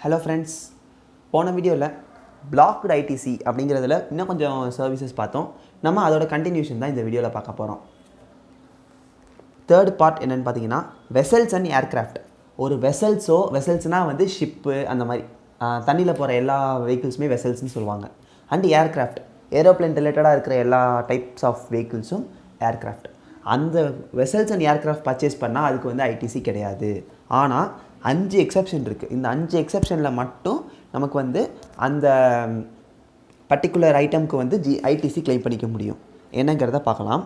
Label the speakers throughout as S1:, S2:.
S1: Hello friends, போன வீடியோவில் blocked ITC அப்படிங்கிறதுல இன்னும் கொஞ்சம் சர்வீசஸ் பார்த்தோம். நம்ம அதோட கண்டினியூஷன் தான் இந்த வீடியோவில் பார்க்க போகிறோம். தேர்ட் பார்ட் என்னென்னு பார்த்தீங்கன்னா வெசல்ஸ் அண்ட் ஏர்க்ராஃப்ட். ஒரு வெசல்ஸ்னால் வந்து ஷிப்பு, அந்த மாதிரி தண்ணியில் போகிற எல்லா வெஹிக்கிள்ஸுமே வெசல்ஸ்னு சொல்லுவாங்க. அண்ட் ஏர்க்ராஃப்ட், ஏரோப்ளேன் ரிலேட்டடாக இருக்கிற எல்லா டைப்ஸ் ஆஃப் வெஹிக்கிள்ஸும் ஏர்க்ராஃப்ட். அந்த வெசல்ஸ் அண்ட் ஏர்க்ராஃப்ட் பர்ச்சேஸ் பண்ணால் அதுக்கு வந்து ஐடிசி கிடையாது. ஆனால் 5 எக்ஸப்ஷன் இருக்குது. இந்த 5 எக்ஸப்ஷனில் மட்டும் நமக்கு வந்து அந்த பர்டிகுலர் ஐட்டமுக்கு வந்து ஐடிசி கிளைம் பண்ணிக்க முடியும். என்னங்கிறத பார்க்கலாம்.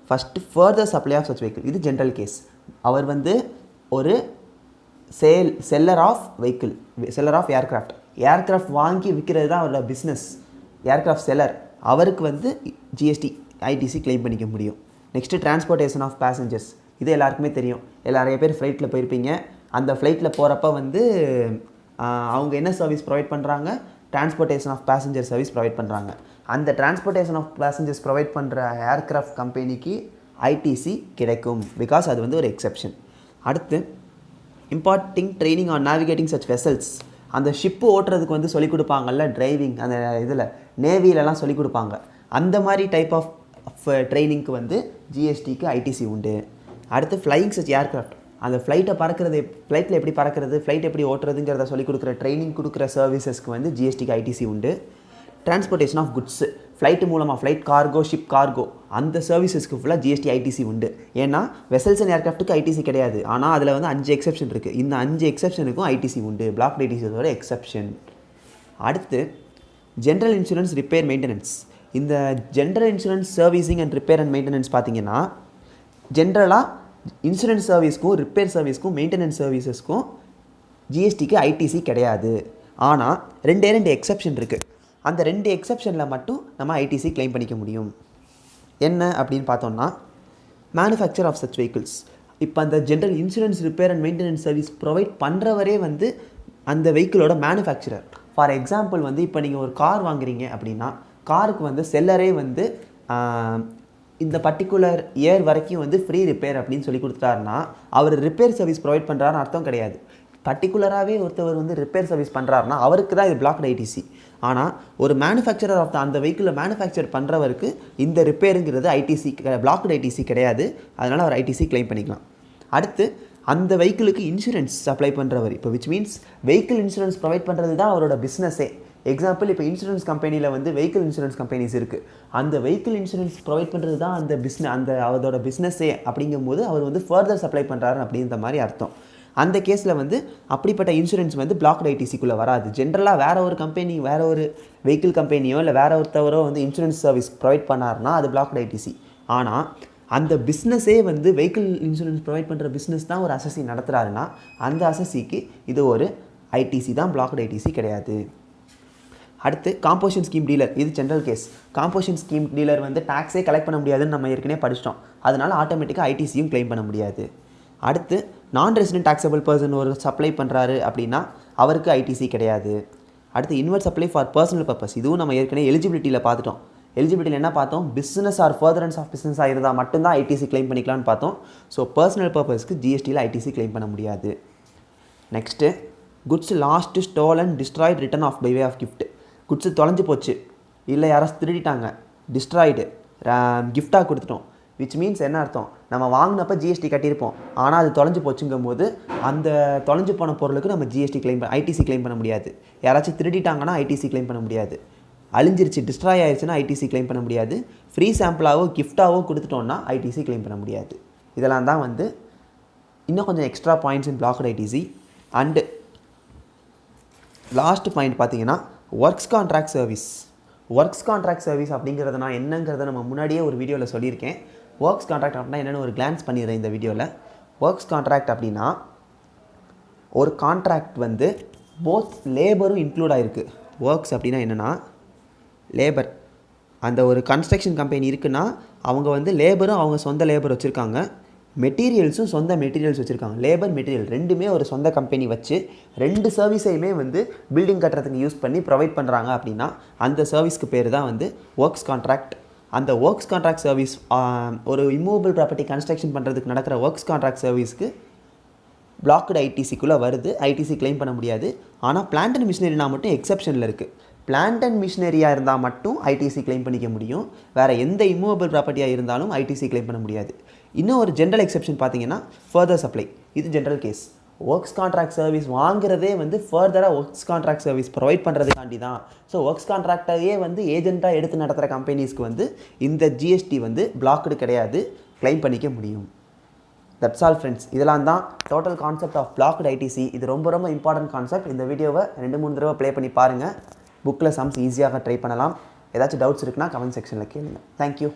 S1: First further supply of such vehicle. இது ஜென்ரல் கேஸ். அவர் வந்து ஒரு seller of vehicle, seller of aircraft வாங்கி விற்கிறது தான் அவரோட பிஸ்னஸ். ஏர்க்ராஃப்ட் செல்லர், அவருக்கு வந்து ஜிஎஸ்டி ஐடிசி கிளைம் பண்ணிக்க முடியும். Next transportation of passengers. இது எல்லாருக்குமே தெரியும். நிறைய பேர் ஃப்ளைட்டில் போயிருப்பீங்க. அந்த ஃப்ளைட்டில் போகிறப்ப வந்து அவங்க என்ன சர்வீஸ் ப்ரொவைட் பண்ணுறாங்க? Transportation of passenger service provide பண்ணுறாங்க. அந்த டிரான்ஸ்போர்ட்டேஷன் ஆஃப் பேசஞ்சர்ஸ் ப்ரொவைட் பண்ணுற ஏர்க்ராஃப்ட் கம்பெனிக்கு ஐடிசி கிடைக்கும். பிகாஸ் அது வந்து ஒரு எக்ஸப்ஷன். அடுத்து importing training on navigating such vessels. அந்த ஷிப்பு ஓட்டுறதுக்கு வந்து சொல்லிக் கொடுப்பாங்கல்ல, டிரைவிங், அந்த இதில் நேவிலலாம் சொல்லிக் கொடுப்பாங்க. அந்த மாதிரி டைப் ஆஃப் ட்ரைனிங்க்கு வந்து ஜிஎஸ்டிக்கு ஐடிசி உண்டு. அடுத்து ஃப்ளையிங் சச் ஏர்க்ராஃப்ட். அந்த ஃப்ளைட்டில் எப்படி பறக்கிறது, ஃப்ளைட் எப்படி ஓட்டுறதுங்கிறத சொல்லிக் கொடுக்குற ட்ரைனிங் கொடுக்குற சர்வீசஸ்க்கு வந்து ஜிஎஸ்டிக்கு ஐடிசி உண்டு. டிரான்ஸ்போர்ட்டேஷன் ஆஃப் குட்ஸ், ஃப்ளைட் மூலமாக ஃப்ளைட் கார்கோ, ஷிப் கார்கோ, அந்த சர்வீசஸ்க்கு ஃபுல்லாக ஜிஎஸ்டி ஐடிசி உண்டு. ஏன்னா வெசல்ஸ் அண்ட் ஏர்க்ராஃப்ட்டுக்கு ஐடிசி கிடையாது. ஆனால் அதில் வந்து 5 எக்ஸப்ஷன் இருக்குது. இந்த 5 எக்ஸப்ஷனுக்கும் ஐடிசி உண்டு. பிளாக் ஐடிசியோட எக்ஸப்ஷன். அடுத்து ஜென்ரல் இன்சூரன்ஸ் ரிப்பேர் மெயின்டெனன்ஸ். இந்த general insurance servicing and repair and maintenance பார்த்தீங்கன்னா ஜென்ரலாக இன்சூரன்ஸ் சர்வீஸ்க்கும் ரிப்பேர் சர்வீஸ்க்கும் மெயின்டெனன்ஸ் சர்வீசஸ்க்கும் ஜிஎஸ்டிக்கு ஐடிசி கிடையாது. ஆனால் 2 எக்ஸப்ஷன் இருக்குது. அந்த 2 எக்ஸப்ஷனில் மட்டும் நம்ம ஐடிசி கிளைம் பண்ணிக்க முடியும். என்ன அப்படின்னு பார்த்தோம்னா, மேனுஃபேக்சர் ஆஃப் சச் வெஹிக்கிள்ஸ். இப்போ அந்த general insurance repair and maintenance service provide பண்ணுறவரே வந்து அந்த வெஹிக்கிளோட மேனுஃபேக்சரர். ஃபார் எக்ஸாம்பிள் வந்து இப்போ நீங்கள் ஒரு கார் வாங்குறீங்க அப்படின்னா, காருக்கு வந்து செல்லரே வந்து இந்த பர்டிகுலர் இயர் வரைக்கும் வந்து ஃப்ரீ ரிப்பேர் அப்படின்னு சொல்லி கொடுத்துட்டாருன்னா அவர் ரிப்பேர் சர்வீஸ் ப்ரொவைட் பண்ணுறாருன்னு அர்த்தம் கிடையாது. பர்டிகுலராகவே ஒருத்தவர் வந்து ரிப்பேர் சர்வீஸ் பண்ணுறாருன்னா அவருக்கு தான் இது பிளாக்டு ஐடிசி. ஆனால் ஒரு மேனுஃபேக்சரர் ஆஃப் அந்த வெஹிக்கிளை மேனுஃபேக்சர் பண்ணுறவருக்கு இந்த ரிப்பேருங்கிறது ஐடிசி, பிளாக்டு ஐடிசி கிடையாது. அதனால் அவர் ஐடிசி கிளைம் பண்ணிக்கலாம். அடுத்து அந்த வெஹிக்கிளுக்கு இன்சூரன்ஸ் அப்ளை பண்ணுறவர், இப்போ which means vehicle insurance provide பண்ணுறது தான் அவரோட பிஸ்னஸே. எக்ஸாம்பிள், இப்போ இன்சூரன்ஸ் கம்பெனியில் வந்து வெஹிக்கிள் இன்சூரன்ஸ் கம்பெனிஸ் இருக்குது. அந்த வெஹிக்கிள் இன்சூரன்ஸ் ப்ரொவைட் பண்ணுறது தான் அந்த அதோட பிஸ்னஸே. அப்படிங்கும்போது அவர் வந்து ஃபர்தர் சப்ளை பண்ணுறாரு அப்படின்ற மாதிரி அர்த்தம். அந்த கேஸில் வந்து அப்படிப்பட்ட இன்சூரன்ஸ் வந்து பிளாக்டு ஐடிசிக்குள்ளே வராது. ஜென்ரலாக வேறு ஒரு கம்பெனி, வேறு ஒரு வெஹிக்கிள் கம்பெனியோ இல்லை வேறு ஒருத்தவரோ வந்து இன்சூரன்ஸ் சர்வீஸ் ப்ரொவைட் பண்ணார்னா அது பிளாக்டு ஐடிசி. ஆனால் அந்த பிஸ்னஸே வந்து வெஹிக்கிள் இன்சூரன்ஸ் ப்ரொவைட் பண்ணுற பிஸ்னஸ் தான் ஒரு அசசி நடத்துகிறாருன்னா அந்த அசசிக்கு இது ஒரு ஐடிசி தான், பிளாக்டு ஐடிசி கிடையாது. அடுத்து காம்போசிஷன் ஸ்கீம் டீலர். இது general case. Composition scheme dealer வந்து டேக்ஸே கலெக்ட் பண்ண முடியாதுன்னு நம்ம ஏற்கனவே படிச்சிட்டோம். அதனால் ஆட்டோமேட்டிக்காக ஐடிசியும் கிளைம் பண்ண முடியாது. அடுத்து நான் ரெசிடென்ட் டாக்ஸபிள் பர்சன் ஒரு சப்ளை பண்ணுறாரு அப்படின்னா அவருக்கு ஐடிசி கிடையாது. அடுத்து invert supply for personal purpose. இதுவும் நம்ம ஏற்கனவே எலிஜிபிலிட்டியில் பார்த்துட்டோம். எலிஜிபிலிட்டியில் என்ன பார்த்தோம்? பிஸ்னஸ் ஆர் ஃபர்தரன்ஸ் ஆஃப் பிஸ்னஸாக இருந்தால் மட்டும்தான் ஐடிசி கிளைம் பண்ணிக்கலாம்னு பார்த்தோம். ஸோ பர்சனல் பர்பஸ்க்கு ஜிஎஸ்டியில் ஐடிசி கிளைம் பண்ண முடியாது. Next goods lost, stolen, destroyed, written off by way of gift. Goods தொலைஞ்சு போச்சு, இல்லை யாராவது திருடிட்டாங்க, டிஸ்ட்ராய்டு, கிஃப்டாக கொடுத்துட்டோம். விச் மீன்ஸ் என்ன அர்த்தம்? நம்ம வாங்கினப்போ ஜிஎஸ்டி கட்டியிருப்போம். ஆனால் அது தொலைஞ்சு போச்சுங்கும் போது அந்த தொலைஞ்சு போன பொருளுக்கு நம்ம ஐடிசி கிளைம் பண்ண முடியாது. யாராச்சும் திருடிட்டாங்கன்னா ஐடிசி கிளைம் பண்ண முடியாது. அழிஞ்சிருச்சு, டிஸ்ட்ராய் ஆயிடுச்சுன்னா ஐடிசி கிளைம் பண்ண முடியாது. ஃப்ரீ சாம்பிளாவோ கிஃப்டாவோ கொடுத்துட்டோன்னா ஐடிசி கிளைம் பண்ண முடியாது. இதெல்லாம் தான் வந்து இன்னும் கொஞ்சம் extra points in blocked ITC. And last point பார்த்தீங்கன்னா ஒர்க்ஸ் கான்ட்ராக்ட் சர்வீஸ் அப்படிங்கிறது நான் என்னங்கிறத நம்ம முன்னாடியே ஒரு வீடியோவில் சொல்லியிருக்கேன். ஒர்க்ஸ் கான்ட்ராக்ட் அப்படின்னா என்னென்னு ஒரு கிளான்ஸ் பண்ணிடுறேன் இந்த வீடியோவில். ஒர்க்ஸ் கான்ட்ராக்ட் அப்படின்னா ஒரு கான்ட்ராக்ட் வந்து போத் லேபரும் இன்க்ளூட் ஆகிருக்கு. ஒர்க்ஸ் அப்படின்னா என்னென்னா லேபர். அந்த ஒரு கன்ஸ்ட்ரக்ஷன் கம்பெனி இருக்குன்னா அவங்க வந்து லேபரும் அவங்க சொந்த லேபர் வச்சுருக்காங்க, மெட்டீரியல்ஸும் சொந்த மெட்டீரியல்ஸ் வச்சுருக்காங்க. லேபர், மெட்டீரியல் ரெண்டுமே ஒரு சொந்த கம்பெனி வச்சு 2 சர்வீஸையுமே வந்து பில்டிங் கட்டுறதுக்கு யூஸ் பண்ணி ப்ரொவைட் பண்ணுறாங்க அப்படின்னா அந்த சர்வீஸ்க்கு பேர் தான் வந்து ஒர்க்ஸ் கான்ட்ராக்ட். அந்த ஒர்க்ஸ் கான்ட்ராக்ட் சர்வீஸ் ஒரு இம்மூவபிள் ப்ராப்பர்ட்டி கன்ஸ்ட்ரக்ஷன் பண்ணுறதுக்கு நடக்கிற ஒர்க்ஸ் கான்ட்ராக்ட் சர்வீஸ்க்கு பிளாக்டு ஐடிசிக்குள்ளே வருது, ஐடிசி கிளைம் பண்ண முடியாது. ஆனால் பிளான்ட் அண்ட் மிஷினரினா மட்டும் எக்ஸப்ஷனில் இருக்குது. பிளான்ட் அண்ட் மிஷினரியாக இருந்தால் மட்டும் ஐடிசி கிளைம் பண்ணிக்க முடியும். வேறு எந்த இம்மூவபிள் ப்ராப்பர்ட்டியாக இருந்தாலும் ஐடிசி கிளைம் பண்ண முடியாது. இன்னும் ஒரு ஜென்ரல் எக்ஸப்ஷன் பார்த்தீங்கன்னா ஃபர்தர் சப்ளை. இது general case. Works contract service வாங்குறதே வந்து ஃபர்தராக ஒர்க்ஸ் கான்ட்ராக்ட் சர்வீஸ் ப்ரொவைட் பண்ணுறதுக்காண்டி தான். ஸோ ஒர்க்ஸ் கான்ட்ராக்டையே வந்து ஏஜென்ட்டாக எடுத்து நடத்துகிற கம்பெனிஸ்க்கு வந்து இந்த ஜிஎஸ்டி வந்து பிளாக்டு கிடையாது, கிளைம் பண்ணிக்க முடியும். That's all friends. இதெல்லாம் தான் total concept of blocked ITC. இது ரொம்ப ரொம்ப இம்பார்ட்டன்ட் கான்செப்ட். இந்த வீடியோவை 2-3 தடவை ப்ளே பண்ணி பாருங்கள். புக்கில் சம்ஸ் ஈஸியாக ட்ரை பண்ணலாம். ஏதாச்சும் டவுட்ஸ் இருக்குன்னா கமெண்ட் செக்ஷனில் கேளுங்க. தேங்க்யூ.